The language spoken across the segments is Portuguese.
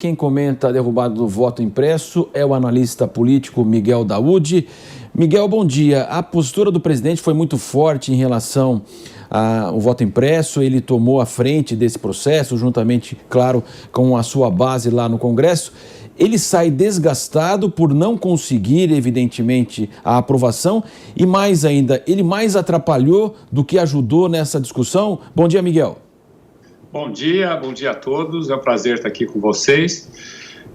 Quem comenta a derrubada do voto impresso é o analista político Miguel Daoud. Miguel, bom dia. A postura do presidente foi muito forte em relação ao voto impresso. Ele tomou a frente desse processo, juntamente, claro, com a sua base lá no Congresso. Ele sai desgastado por não conseguir, evidentemente, a aprovação e, mais ainda, ele mais atrapalhou do que ajudou nessa discussão. Bom dia, Miguel. Bom dia a todos, é um prazer estar aqui com vocês.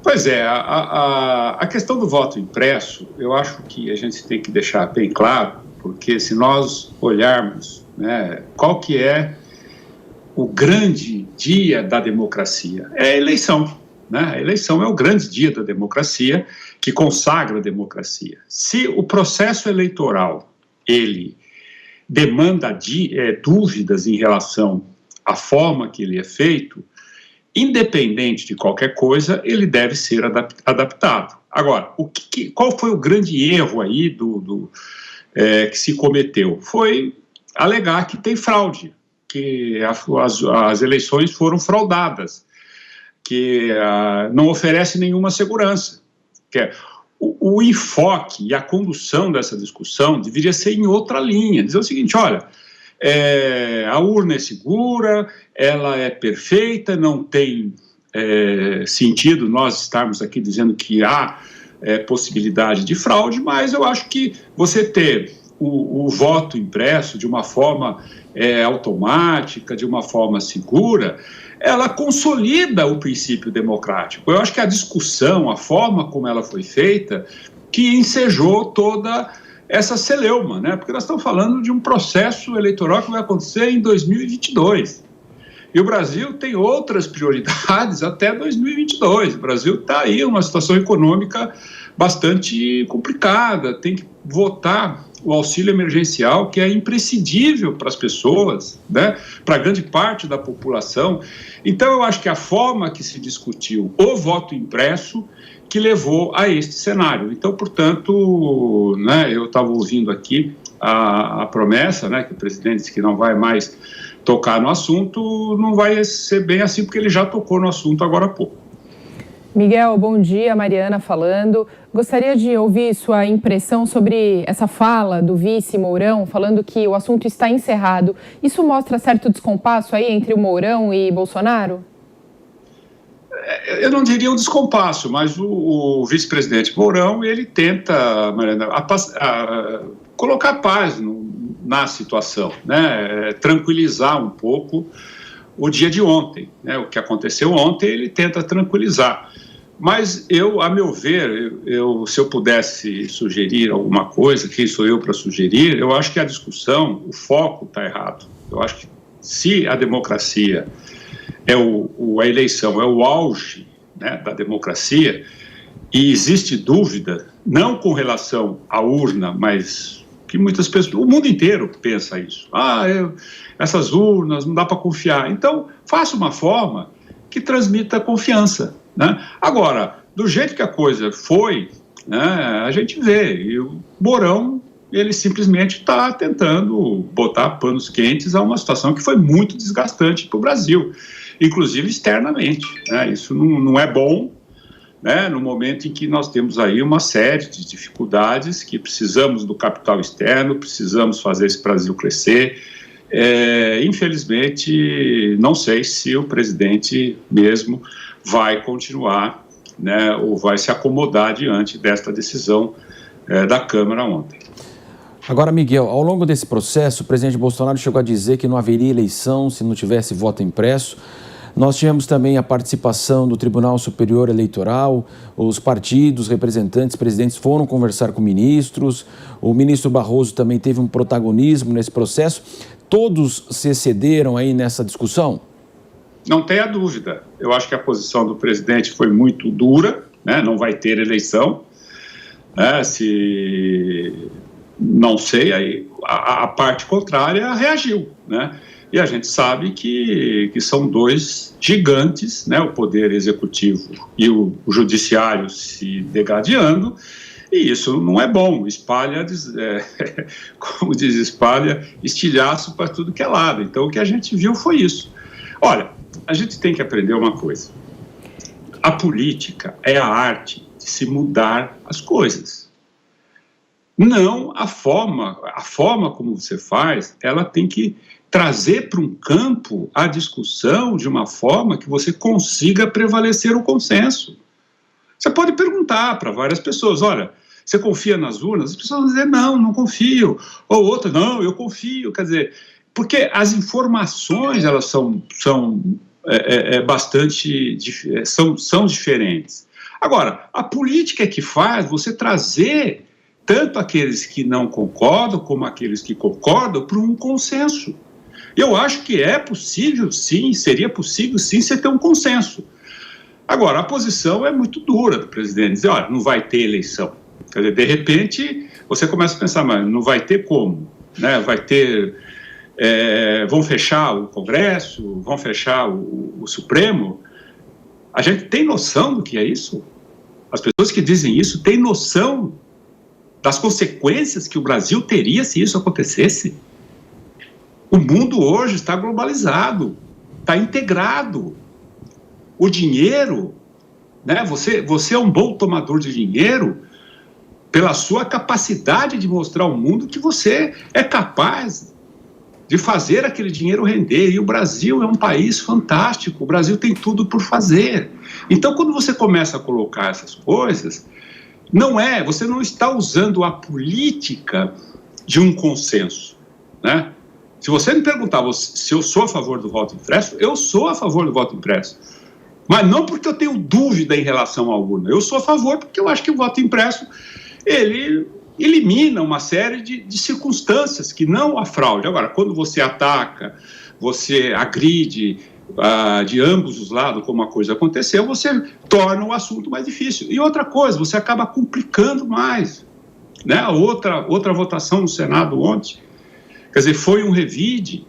Pois é, a questão do voto impresso, eu acho que a gente tem que deixar bem claro, porque se nós olharmos, né, qual que é o grande dia da democracia, é a eleição, né? A eleição é o grande dia da democracia, que consagra a democracia. Se o processo eleitoral, ele demanda dúvidas em relação a forma que ele é feito, independente de qualquer coisa, ele deve ser adaptado. Agora, qual foi o grande erro aí que se cometeu? Foi alegar que tem fraude, que as eleições foram fraudadas, que não oferece nenhuma segurança. O enfoque e a condução dessa discussão deveria ser em outra linha, dizer o seguinte, olha, a urna é segura, ela é perfeita, não tem sentido nós estarmos aqui dizendo que há possibilidade de fraude, mas eu acho que você ter o voto impresso de uma forma automática, de uma forma segura, ela consolida o princípio democrático. Eu acho que a discussão, a forma como ela foi feita, que ensejou toda essa celeuma, né? Porque nós estamos falando de um processo eleitoral que vai acontecer em 2022. E o Brasil tem outras prioridades até 2022. O Brasil está aí em uma situação econômica bastante complicada, tem que votar o auxílio emergencial, que é imprescindível para as pessoas, né? Para grande parte da população. Então, eu acho que a forma que se discutiu o voto impresso que levou a este cenário. Então, portanto, né, eu estava ouvindo aqui a promessa, né, que o presidente disse que não vai mais tocar no assunto, não vai ser bem assim, porque ele já tocou no assunto agora há pouco. Miguel, bom dia, Mariana falando. Gostaria de ouvir sua impressão sobre essa fala do vice Mourão, falando que o assunto está encerrado. Isso mostra certo descompasso aí entre o Mourão e Bolsonaro? Eu não diria um descompasso, mas o vice-presidente Mourão, ele tenta, Mariana, colocar paz na situação, né? Tranquilizar um pouco o dia de ontem, né? O que aconteceu ontem, ele tenta tranquilizar. Mas a meu ver, se eu pudesse sugerir alguma coisa, quem sou eu para sugerir, eu acho que a discussão, o foco está errado. Eu acho que se a democracia a eleição é o auge, né, da democracia, e existe dúvida, não com relação à urna, mas que muitas pessoas, o mundo inteiro pensa isso. Essas urnas, não dá para confiar. Então, faça uma forma que transmita confiança, né? Agora, do jeito que a coisa foi, né, a gente vê, e o Mourão, ele simplesmente está tentando botar panos quentes a uma situação que foi muito desgastante para o Brasil, inclusive externamente, né? Isso não é bom, né? No momento em que nós temos aí uma série de dificuldades, que precisamos do capital externo, precisamos fazer esse Brasil crescer. Infelizmente, não sei se o presidente mesmo vai continuar, né, ou vai se acomodar diante desta decisão da Câmara ontem. Agora, Miguel, ao longo desse processo, o presidente Bolsonaro chegou a dizer que não haveria eleição se não tivesse voto impresso. Nós tivemos também a participação do Tribunal Superior Eleitoral, os partidos, representantes, presidentes foram conversar com ministros, o ministro Barroso também teve um protagonismo nesse processo. Todos se excederam aí nessa discussão? Não tenha dúvida. Eu acho que a posição do presidente foi muito dura, né? Não vai ter eleição, né? Não sei, aí a parte contrária reagiu, né? E a gente sabe que são dois gigantes, né? O poder executivo e o judiciário se degradando, e isso não é bom, espalha, como diz, espalha estilhaço para tudo que é lado. Então, o que a gente viu foi isso. Olha, a gente tem que aprender uma coisa. A política é a arte de se mudar as coisas. Não a forma como você faz, ela tem que trazer para um campo a discussão de uma forma que você consiga prevalecer o consenso. Você pode perguntar para várias pessoas, olha, você confia nas urnas? As pessoas vão dizer, não confio. Ou outra, não, eu confio. Quer dizer, porque as informações, elas são diferentes. Agora, a política é que faz você trazer tanto aqueles que não concordam como aqueles que concordam para um consenso. Eu acho que é possível, sim, seria possível, sim, você ter um consenso. Agora, a posição é muito dura do presidente, dizer, olha, não vai ter eleição. Quer dizer, de repente, você começa a pensar, mas não vai ter como, né? Vai ter... vão fechar o Congresso, vão fechar o Supremo. A gente tem noção do que é isso? As pessoas que dizem isso têm noção das consequências que o Brasil teria se isso acontecesse? O mundo hoje está globalizado, está integrado. O dinheiro, né? Você é um bom tomador de dinheiro pela sua capacidade de mostrar ao mundo que você é capaz de fazer aquele dinheiro render. E o Brasil é um país fantástico, o Brasil tem tudo por fazer. Então, quando você começa a colocar essas coisas, você não está usando a política de um consenso, né? Se você me perguntar se eu sou a favor do voto impresso, eu sou a favor do voto impresso. Mas não porque eu tenho dúvida em relação à urna. Eu sou a favor porque eu acho que o voto impresso, ele elimina uma série de circunstâncias que não a fraude. Agora, quando você ataca, você agride de ambos os lados, como a coisa aconteceu, você torna o assunto mais difícil. E outra coisa, você acaba complicando mais, né? Outra votação no Senado ontem, quer dizer, foi um revide,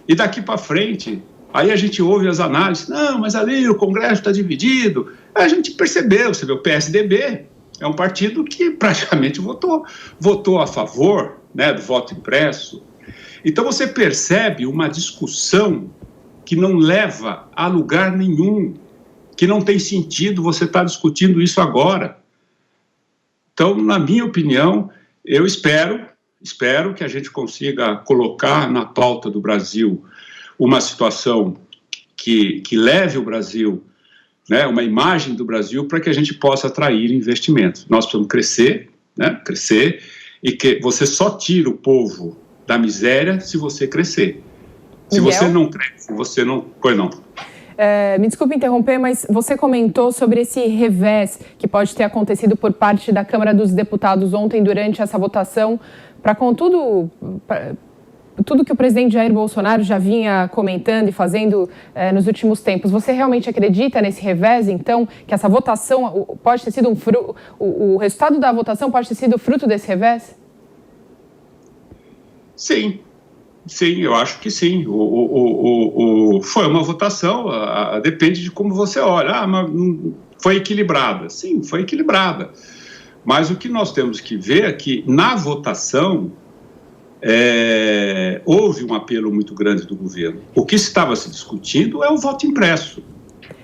e daqui para frente, aí a gente ouve as análises, não, mas ali o Congresso está dividido. A gente percebeu, você vê, o PSDB é um partido que praticamente votou a favor, né, do voto impresso. Então você percebe uma discussão que não leva a lugar nenhum, que não tem sentido você estar discutindo isso agora. Então, na minha opinião, eu espero que a gente consiga colocar na pauta do Brasil uma situação que leve o Brasil, né, uma imagem do Brasil para que a gente possa atrair investimentos. Nós precisamos crescer, né, crescer, e que você só tira o povo da miséria se você crescer. Se você não cresce, você não... Pois não. Me desculpe interromper, mas você comentou sobre esse revés que pode ter acontecido por parte da Câmara dos Deputados ontem durante essa votação, para tudo que o presidente Jair Bolsonaro já vinha comentando e fazendo nos últimos tempos. Você realmente acredita nesse revés, então, que essa votação pode ter sido o resultado da votação pode ter sido fruto desse revés? Sim, eu acho que sim. Foi uma votação, depende de como você olha. Mas foi equilibrada. Sim, foi equilibrada. Mas o que nós temos que ver é que, na votação, houve um apelo muito grande do governo. O que estava se discutindo é o voto impresso.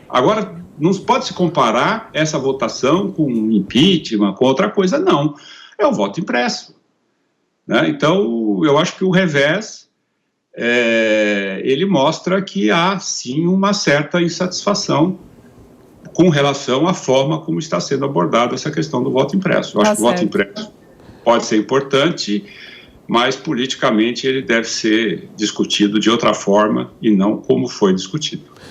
Agora, não pode se comparar essa votação com impeachment, com outra coisa, não. É o voto impresso, né? Então, eu acho que o revés, ele mostra que há, sim, uma certa insatisfação com relação à forma como está sendo abordada essa questão do voto impresso. Eu acho que o voto impresso pode ser importante, mas politicamente ele deve ser discutido de outra forma e não como foi discutido.